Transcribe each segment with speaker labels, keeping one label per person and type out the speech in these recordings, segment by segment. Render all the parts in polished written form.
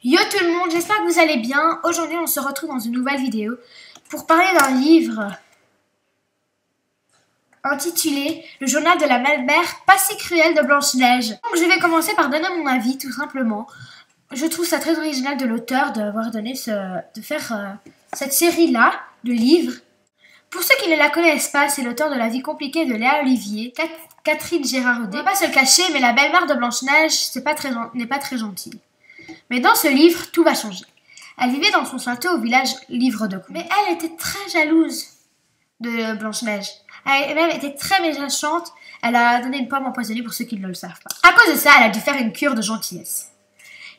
Speaker 1: Yo tout le monde, j'espère que vous allez bien. Aujourd'hui on se retrouve dans une nouvelle vidéo pour parler d'un livre intitulé Le journal de la belle-mère pas si cruelle de Blanche-Neige. Donc je vais commencer par donner mon avis tout simplement. Je trouve ça très original de l'auteur d'avoir donné de faire cette série-là de livres. Pour ceux qui ne la connaissent pas, c'est l'auteur de La vie compliquée de Léa Olivier, Catherine Girardet. On va pas se le cacher, mais la belle-mère de Blanche-Neige n'est pas très gentille. Mais dans ce livre, tout va changer. Elle vivait dans son château au village Livre de Contes. Mais elle était très jalouse de Blanche-Neige. Elle était très méchante. Elle a donné une pomme empoisonnée pour ceux qui ne le savent pas. À cause de ça, elle a dû faire une cure de gentillesse.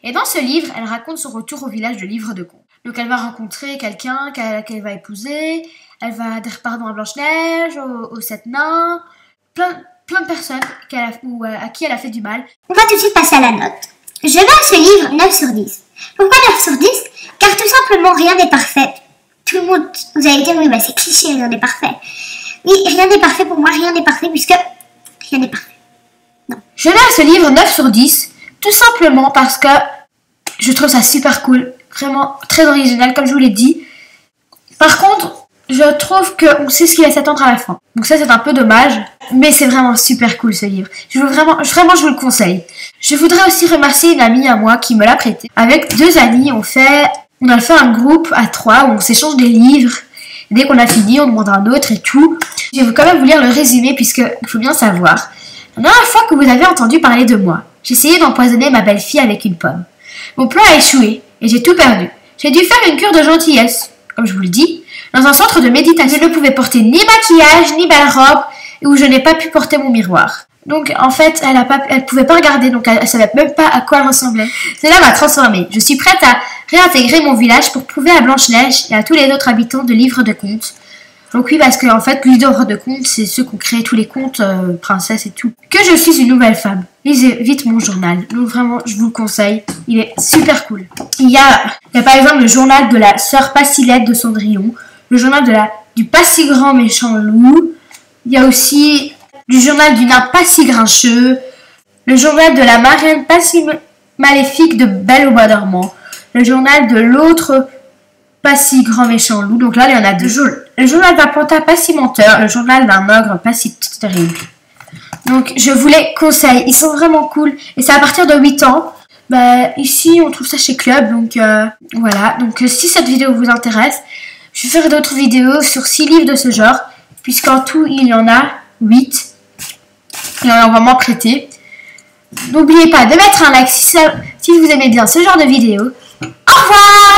Speaker 1: Et dans ce livre, elle raconte son retour au village de Livre de Contes. Donc elle va rencontrer quelqu'un qu'elle va épouser. Elle va dire pardon à Blanche-Neige, aux 7 nains. Plein de personnes à qui elle a fait du mal.
Speaker 2: On va tout de suite passer à la note. Je mets à ce livre 9 sur 10. Pourquoi 9 sur 10? Car tout simplement, rien n'est parfait. Tout le monde, vous allez dire, oui, bah c'est cliché, rien n'est parfait. Oui, rien n'est parfait pour moi, rien n'est parfait puisque rien n'est parfait. Non.
Speaker 1: Je mets à ce livre 9 sur 10, tout simplement parce que je trouve ça super cool. Vraiment très original, comme je vous l'ai dit. Par contre, je trouve qu'on sait ce qui va s'attendre à la fin. Donc ça, c'est un peu dommage. Mais c'est vraiment super cool, ce livre. Je vous le conseille. Je voudrais aussi remercier une amie à moi qui me l'a prêté. Avec 2 amis, on a fait un groupe à 3 où on s'échange des livres. Dès qu'on a fini, on demande un autre et tout. Je vais quand même vous lire le résumé puisque il faut bien savoir. La dernière fois que vous avez entendu parler de moi, j'essayais d'empoisonner ma belle-fille avec une pomme. Mon plan a échoué et j'ai tout perdu. J'ai dû faire une cure de gentillesse, comme je vous le dis, dans un centre de méditation. Je ne pouvais porter ni maquillage, ni belle robe, et où je n'ai pas pu porter mon miroir. Donc, en fait, elle pouvait pas regarder, donc elle savait même pas à quoi elle ressemblait. Cela m'a transformée. Je suis prête à réintégrer mon village pour prouver à Blanche-Neige et à tous les autres habitants de Livre de Contes. Donc oui, parce que en fait, Livre de Contes, c'est ceux qui ont créé tous les contes, princesses et tout. Que je suis une nouvelle femme. Lisez vite mon journal. Donc vraiment, je vous le conseille. Il est super cool. Il y a par exemple le journal de la sœur pas si laide de Cendrillon, le journal du pas si grand méchant loup. Il y a aussi du journal du nain pas si grincheux, le journal de la marraine pas si maléfique de Belle au bois dormant, le journal de l'autre pas si grand méchant loup. Donc là, il y en a 2. Le journal d'un pantin pas si menteur, le journal d'un ogre pas si terrible. Donc je vous les conseille, ils sont vraiment cool. Et c'est à partir de 8 ans. Ici, on trouve ça chez Club. Donc voilà. Donc si cette vidéo vous intéresse, je ferai d'autres vidéos sur 6 livres de ce genre. Puisqu'en tout, il y en a 8. Et on va m'en prêter. N'oubliez pas de mettre un like si vous aimez bien ce genre de vidéo. Au revoir!